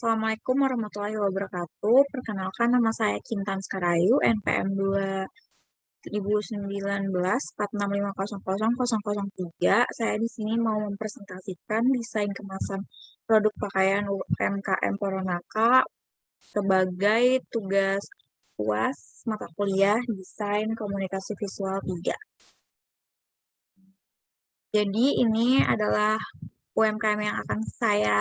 Assalamualaikum warahmatullahi wabarakatuh. Perkenalkan nama saya Kintan Skarayu, NPM 2019 465000003. Saya di sini mau mempresentasikan desain kemasan produk pakaian UMKM Poronaka sebagai tugas UAS mata kuliah Desain Komunikasi Visual 3. Jadi ini adalah UMKM yang akan saya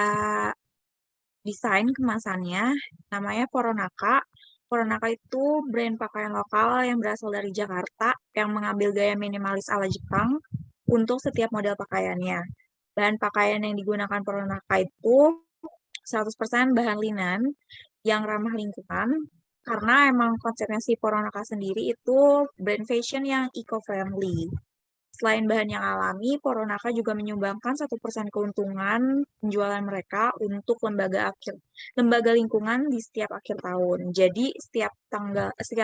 desain kemasannya, namanya Poronaka. Poronaka itu brand pakaian lokal yang berasal dari Jakarta yang mengambil gaya minimalis ala Jepang untuk setiap model pakaiannya. Bahan pakaian yang digunakan Poronaka itu 100% bahan linen yang ramah lingkungan, karena emang konsepnya si Poronaka sendiri itu brand fashion yang eco-friendly. Selain bahan yang alami, Poronaka juga menyumbangkan 1% keuntungan penjualan mereka untuk lembaga lingkungan di setiap akhir tahun. Jadi setiap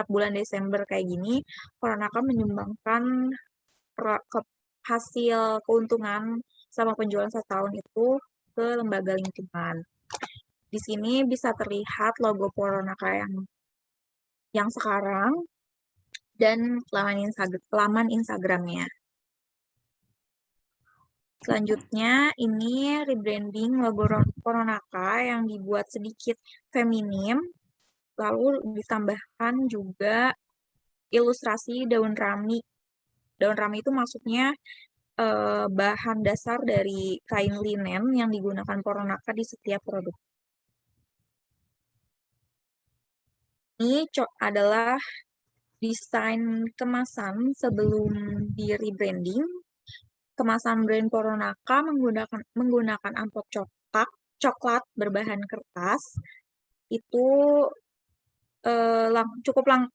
bulan Desember kayak gini, Poronaka menyumbangkan hasil keuntungan sama penjualan setahun itu ke lembaga lingkungan. Di sini bisa terlihat logo Poronaka yang sekarang dan laman Instagramnya. Selanjutnya, ini rebranding logo Poronaka yang dibuat sedikit feminim, lalu ditambahkan juga ilustrasi daun rami. Daun rami itu maksudnya bahan dasar dari kain linen yang digunakan Poronaka di setiap produk. Ini adalah desain kemasan sebelum di rebranding. Kemasan brand Poronaka menggunakan amplop coklat berbahan kertas. Itu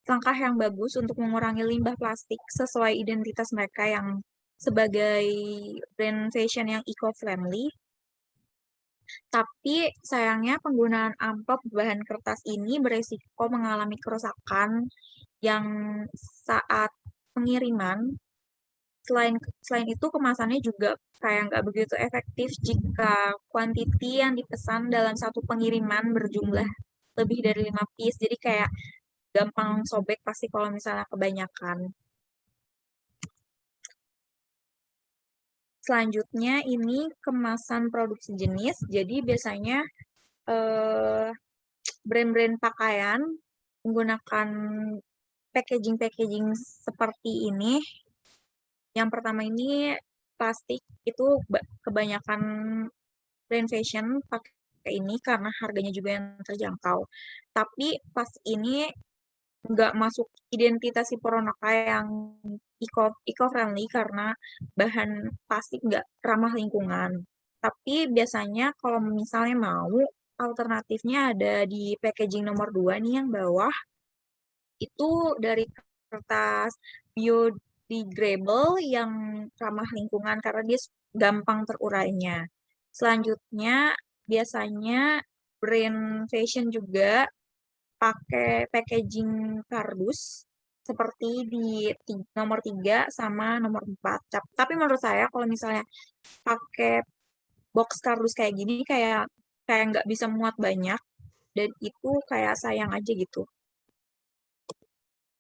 langkah yang bagus untuk mengurangi limbah plastik sesuai identitas mereka yang sebagai brand fashion yang eco-friendly. Tapi sayangnya penggunaan amplop berbahan kertas ini beresiko mengalami kerusakan yang saat pengiriman. Selain itu kemasannya juga kayak nggak begitu efektif jika kuantiti yang dipesan dalam satu pengiriman berjumlah lebih dari 5 piece. Jadi kayak gampang sobek pasti kalau misalnya kebanyakan. Selanjutnya ini kemasan produk sejenis. Jadi biasanya brand-brand pakaian menggunakan packaging seperti ini. Yang pertama ini plastik, itu kebanyakan brand fashion pakai ini karena harganya juga yang terjangkau. Tapi plastik ini nggak masuk identitas si Poronaka yang eco-friendly karena bahan plastik nggak ramah lingkungan. Tapi biasanya kalau misalnya mau, alternatifnya ada di packaging nomor 2 nih yang bawah. Itu dari kertas biodegradable yang ramah lingkungan karena dia gampang terurainya. Selanjutnya, biasanya brand fashion juga pakai packaging kardus seperti di nomor 3 sama nomor 4. Tapi menurut saya kalau misalnya pakai box kardus kayak gini kayak nggak bisa muat banyak dan itu kayak sayang aja gitu.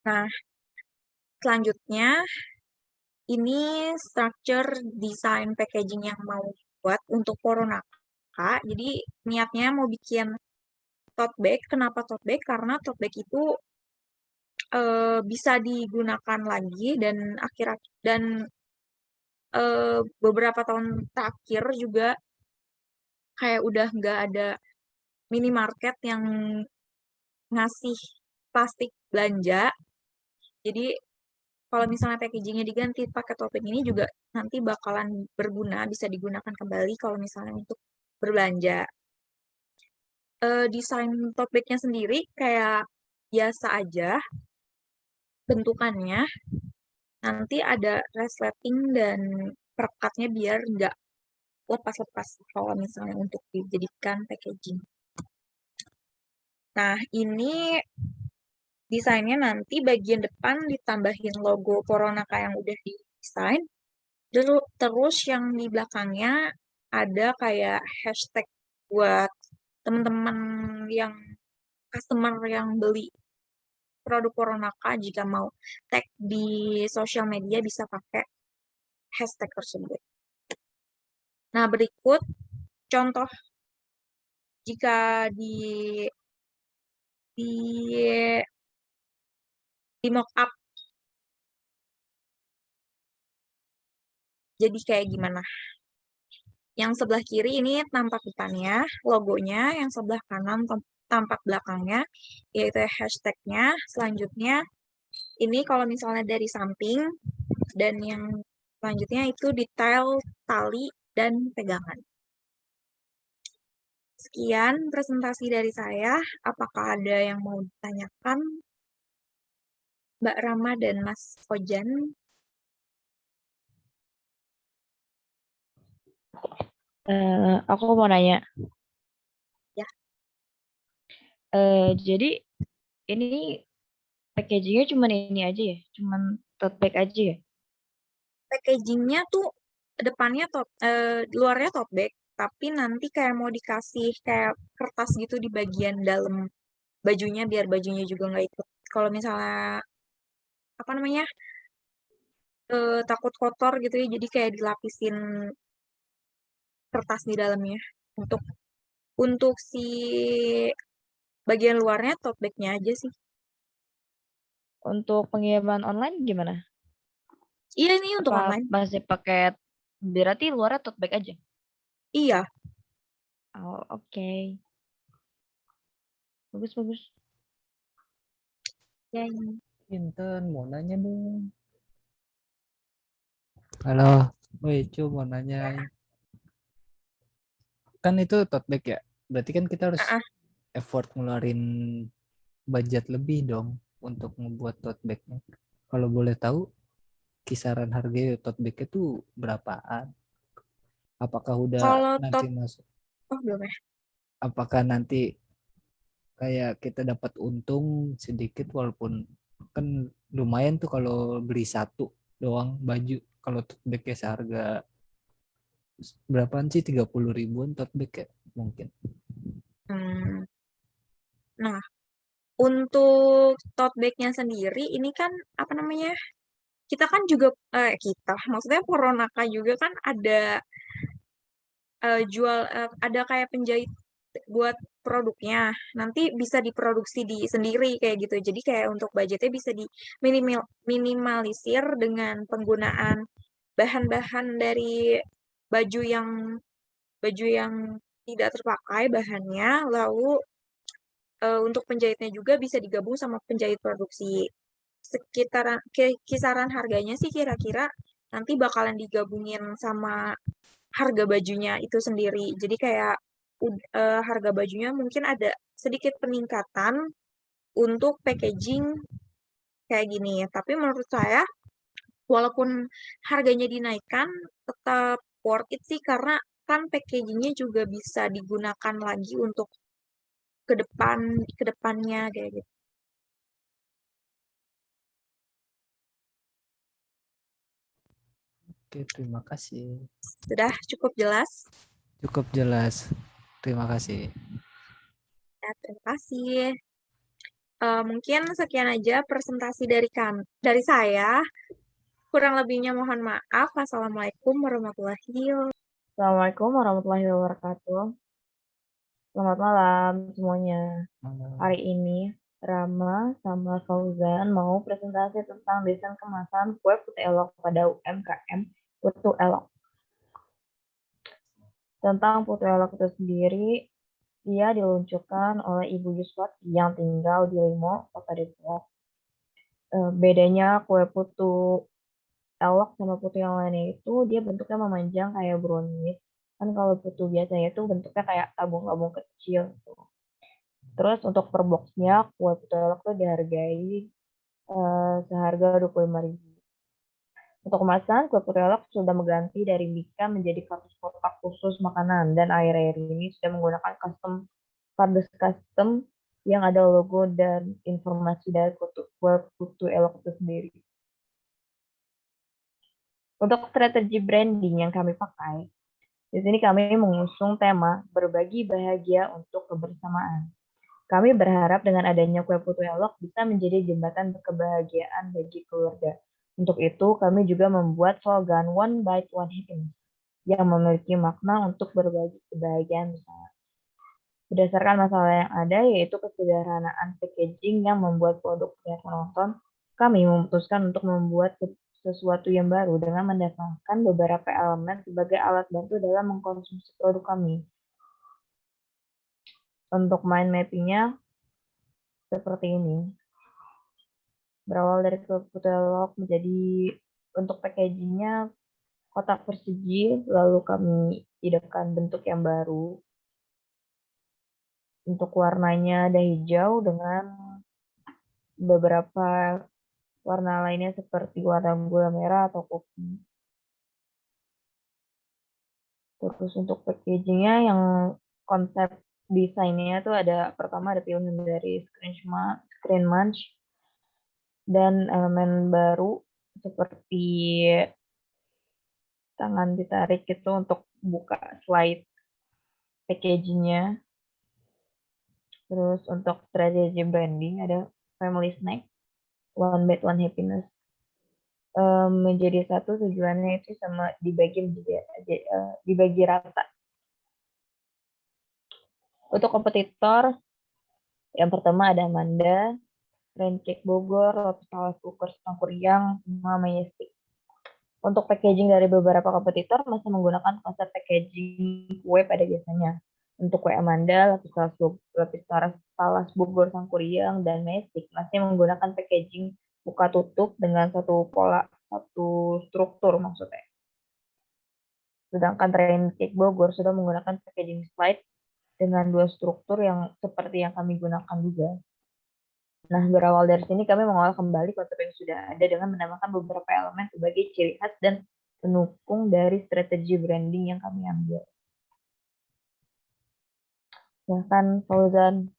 Nah, selanjutnya ini structure desain packaging yang mau buat untuk Poronaka. Jadi niatnya mau bikin tote bag. Kenapa tote bag? Karena tote bag itu bisa digunakan lagi dan beberapa tahun terakhir juga kayak udah nggak ada minimarket yang ngasih plastik belanja. Jadi kalau misalnya packagingnya diganti pakai topeng ini juga nanti bakalan berguna, bisa digunakan kembali kalau misalnya untuk berbelanja. Desain tote bag-nya sendiri kayak biasa aja bentukannya. Nanti ada resleting dan perekatnya biar nggak lepas-lepas kalau misalnya untuk dijadikan packaging. Nah, ini desainnya nanti bagian depan ditambahin logo Poronaka yang udah didesain. Terus yang di belakangnya ada kayak hashtag buat teman-teman yang customer yang beli produk Coronaka jika mau tag di sosial media bisa pakai hashtag tersebut. Nah, berikut contoh jika di mock up jadi kayak gimana. Yang sebelah kiri ini tampak depannya, logonya, yang sebelah kanan tampak belakangnya, yaitu hashtagnya. Selanjutnya, ini kalau misalnya dari samping, dan yang selanjutnya itu detail tali dan pegangan. Sekian presentasi dari saya. Apakah ada yang mau ditanyakan, Mbak Rama dan Mas Ojan? Aku mau nanya. Ya. Jadi ini packagingnya cuma ini aja ya? Cuman tote bag aja ya? Packagingnya tuh depannya luarnya tote bag, tapi nanti kayak mau dikasih kayak kertas gitu di bagian dalam bajunya biar bajunya juga nggak ikut. Kalau misalnya apa namanya takut kotor gitu ya, jadi kayak dilapisin kertas di dalamnya untuk si bagian luarnya tote bagnya aja sih. Untuk pengiriman online gimana? Iya, ini untuk Apa online. masih pakai, berarti luarnya tote bag aja? Iya. Oh, oke. Bagus. Ya, ini. Inten mau nanya dong. Halo, woi cu mau nanya. Kan itu tote bag ya. Berarti kan kita harus Ah, effort ngeluarin budget lebih dong untuk membuat tote bagnya. Kalau boleh tahu kisaran harga tote bag itu berapaan? Apakah udah kalau nanti tote, masuk? oh belum ya. Apakah nanti kayak kita dapat untung sedikit walaupun kan lumayan tuh kalau beli satu doang baju. Kalau tote bagnya seharga berapaan sih 30 ribuan tote bag ya mungkin. Hmm. Nah, untuk tote bagnya sendiri ini kan apa namanya? Kita kan juga kita, maksudnya Coronaka juga kan ada ada kayak penjahit buat produknya. Nanti bisa diproduksi di sendiri kayak gitu. Jadi kayak untuk budgetnya bisa minimalisir dengan penggunaan bahan-bahan dari baju yang baju yang tidak terpakai bahannya, lalu untuk penjahitnya juga bisa digabung sama penjahit produksi. Kisaran harganya sih kira-kira nanti bakalan digabungin sama harga bajunya itu sendiri. Jadi kayak harga bajunya mungkin ada sedikit peningkatan untuk packaging kayak gini. Tapi menurut saya walaupun harganya dinaikkan tetap worth it sih karena kan packagingnya juga bisa digunakan lagi untuk ke depannya kayak gitu. Oke, terima kasih. Sudah cukup jelas? Cukup jelas. Terima kasih. Ya, terima kasih. Mungkin sekian aja presentasi dari saya. Kurang lebihnya mohon maaf. Wassalamualaikum warahmatullahi wabarakatuh. Assalamualaikum warahmatullahi wabarakatuh. Selamat malam semuanya. Hari ini Rama sama Fauzan mau presentasi tentang desain kemasan kue putu elok pada UMKM Putu Elok. Tentang Putu Elok itu sendiri, ia diluncurkan oleh Ibu Yuswati yang tinggal di Limo, Kota Depok. Bedanya kue putu elok sama putu yang lainnya itu dia bentuknya memanjang kayak brownies. Kan kalau putu biasanya itu bentuknya kayak tabung-tabung kecil gitu. Terus untuk per boxnya kue putu elok tuh dihargai seharga 25.000. Untuk kemasan, kue putu elok sudah mengganti dari mika menjadi kardus kotak khusus makanan dan air-air ini sudah menggunakan kardus custom yang ada logo dan informasi dari kue putu elok itu sendiri. Untuk strategi branding yang kami pakai, Di sini kami mengusung tema berbagi bahagia untuk kebersamaan. Kami berharap dengan adanya kue putu elok bisa menjadi jembatan kebahagiaan bagi keluarga. Untuk itu, kami juga membuat slogan One Bite One Happiness yang memiliki makna untuk berbagi kebahagiaan bersama. Berdasarkan masalah yang ada, yaitu kesederhanaan packaging yang membuat produk terlihat menonton, kami memutuskan untuk membuat sesuatu yang baru dengan mendatangkan beberapa elemen sebagai alat bantu dalam mengkonsumsi produk kami. Untuk mind mappingnya seperti ini. Berawal dari kue putu elok menjadi untuk packagingnya kotak persegi, lalu kami idamkan bentuk yang baru. Untuk warnanya ada hijau dengan beberapa warna lainnya seperti warna gula merah atau kopi. Terus untuk packagingnya yang konsep desainnya tuh pertama ada pilihan dari screen munch dan elemen baru seperti tangan ditarik itu untuk buka slide packagingnya. Terus untuk strategi branding ada family snack, One Bite One Happiness. Menjadi satu tujuannya itu sama dibagi rata. Untuk kompetitor, yang pertama ada Amanda, Rancake Bogor, Lotus Talas Bogor, Sangkuriang, sama Majestic. Untuk packaging dari beberapa kompetitor masih menggunakan konsep packaging kue pada biasanya. Untuk kue Amanda, Lotus Talas Bogor, Sangkuriang, dan Majestic masih menggunakan packaging buka tutup dengan satu struktur maksudnya. Sedangkan Rancake Bogor sudah menggunakan packaging slide dengan dua struktur yang seperti yang kami gunakan juga. Nah, berawal dari sini kami mengolah kembali konsep yang sudah ada dengan menambahkan beberapa elemen sebagai ciri khas dan pendukung dari strategi branding yang kami ambil. Silahkan Fauzan.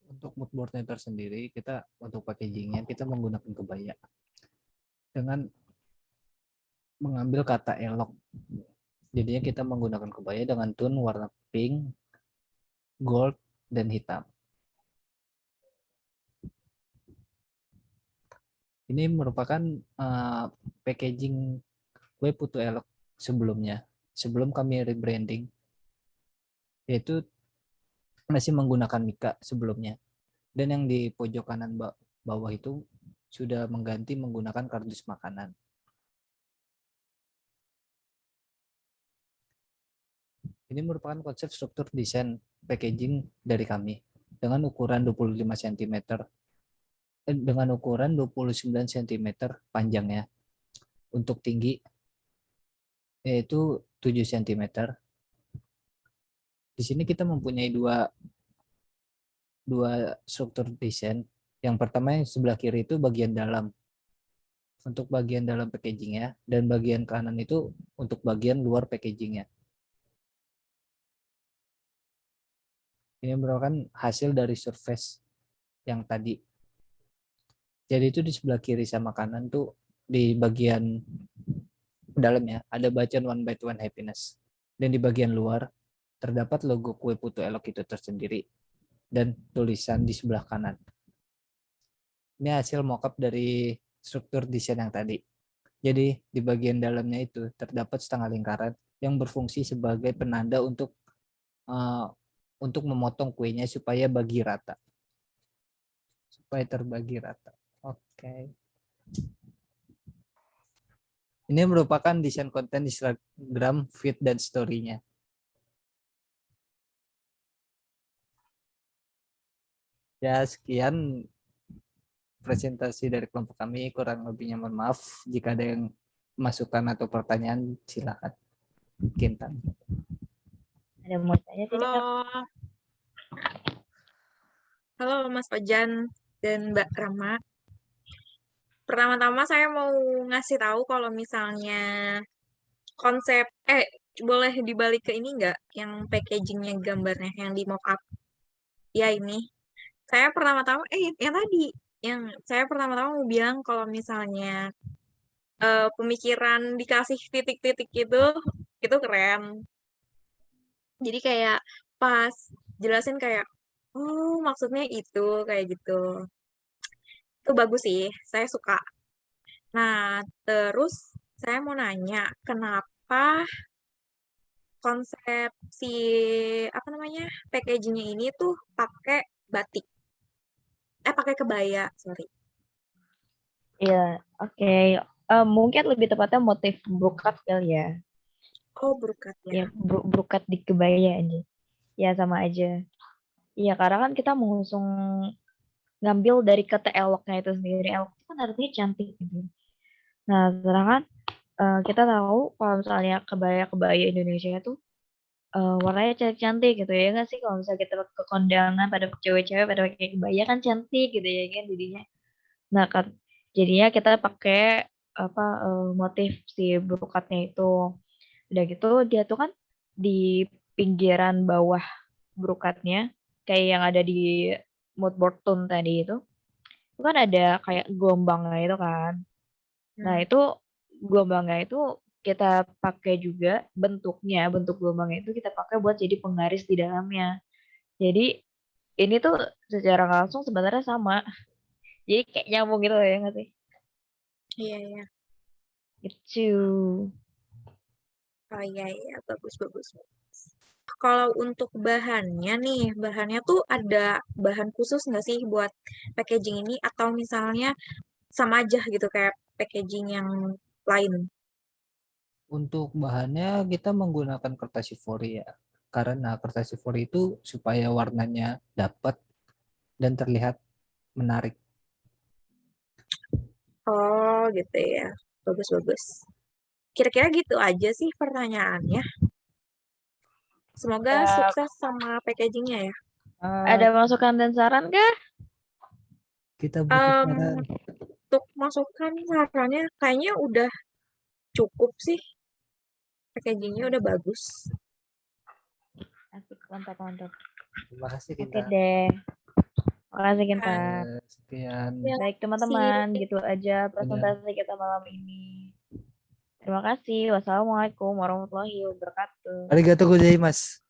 Untuk mood boardnya tersendiri, kita untuk packagingnya kita menggunakan kebaya dengan mengambil kata elok. Jadinya kita menggunakan kebaya dengan tone warna pink, gold, dan hitam. Ini merupakan packaging kue putu elok sebelumnya, sebelum kami rebranding, yaitu masih menggunakan mika sebelumnya. Dan yang di pojok kanan bawah itu sudah mengganti menggunakan kardus makanan. Ini merupakan konsep struktur desain packaging dari kami dengan ukuran 25 cm dengan ukuran 29 cm panjangnya. Untuk tinggi yaitu 7 cm. Di sini kita mempunyai dua struktur desain. Yang pertama yang sebelah kiri itu bagian dalam. Untuk bagian dalam packagingnya, dan bagian kanan itu untuk bagian luar packagingnya. Ini merupakan hasil dari surface yang tadi. Jadi itu di sebelah kiri sama kanan tuh di bagian dalamnya ada bacaan One Bite One Happiness. Dan di bagian luar terdapat logo kue putu elok itu tersendiri dan tulisan di sebelah kanan. Ini hasil mockup dari struktur desain yang tadi. Jadi di bagian dalamnya itu terdapat setengah lingkaran yang berfungsi sebagai penanda untuk memotong kuenya supaya bagi rata. Supaya terbagi rata. Oke. Ini merupakan desain konten Instagram, feed, dan story-nya. Ya, sekian presentasi dari kelompok kami. Kurang lebihnya mohon maaf. Jika ada yang masukan atau pertanyaan, silakan. Kintan. Ada mau tanya tidak? Halo Mas Ojan dan Mbak Rama. Pertama-tama saya mau ngasih tahu kalau misalnya konsep, boleh dibalik ke ini nggak? Yang packagingnya gambarnya, yang di mock up. Ya ini. Saya pertama-tama, yang tadi. Yang saya pertama-tama mau bilang kalau misalnya pemikiran dikasih titik-titik itu Itu keren. Jadi kayak pas jelasin kayak, oh maksudnya itu kayak gitu. Itu bagus sih, saya suka. Nah, terus saya mau nanya, kenapa konsep si apa namanya packagingnya ini tuh pakai batik? Pakai kebaya, sorry. Iya, oke. Mungkin lebih tepatnya motif brokat kali ya. Oh, brokat ya. Ya, brokat di kebaya aja. Ya, sama aja. Iya, karena kan kita mengusung ngambil dari kata eloknya itu sendiri. Elok itu kan artinya cantik gitu. Nah, sedangkan kita tahu kalau misalnya kebaya-kebaya Indonesia itu warnanya cantik-cantik gitu ya nggak sih, kalau misalnya kita ke kondangan pada cewek-cewek pada pakai kebaya kan cantik gitu ya kan jadinya. Nah kan jadinya kita pakai apa motif si brokatnya itu. Udah gitu dia tuh kan di pinggiran bawah brokatnya kayak yang ada di moodboard tone tadi itu kan ada kayak gelombangnya itu kan. Nah, Hmm. itu gelombangnya itu kita pakai juga bentuk gelombangnya itu kita pakai buat jadi penggaris di dalamnya. Jadi ini tuh secara nggak langsung sebenarnya sama. Jadi kayak nyambung gitu ya nggak sih? Iya, iya. Gitu. Oh iya, iya. Bagus, bagus. Kalau untuk bahannya nih, bahannya tuh ada bahan khusus nggak sih buat packaging ini? Atau misalnya sama aja gitu kayak packaging yang lain? Untuk bahannya kita menggunakan kertas ivory ya. Karena kertas ivory itu supaya warnanya dapat dan terlihat menarik. Oh gitu ya. Bagus, bagus. Kira-kira gitu aja sih pertanyaannya. Semoga Ya, sukses sama packagingnya ya. ada Ah, masukan dan saran kah? kita butuh Em, saran. untuk masukan sarannya kayaknya udah cukup sih. Packagingnya udah bagus. Asik, mantap, mantap. Terima kasih Oke kita. deh. Makasih Kinta. Kan, Sekian. ya, Baik sih. teman-teman, gitu aja Dadah. presentasi kita malam ini. Terima kasih. Wassalamualaikum warahmatullahi wabarakatuh. Arigatou gozaimasu.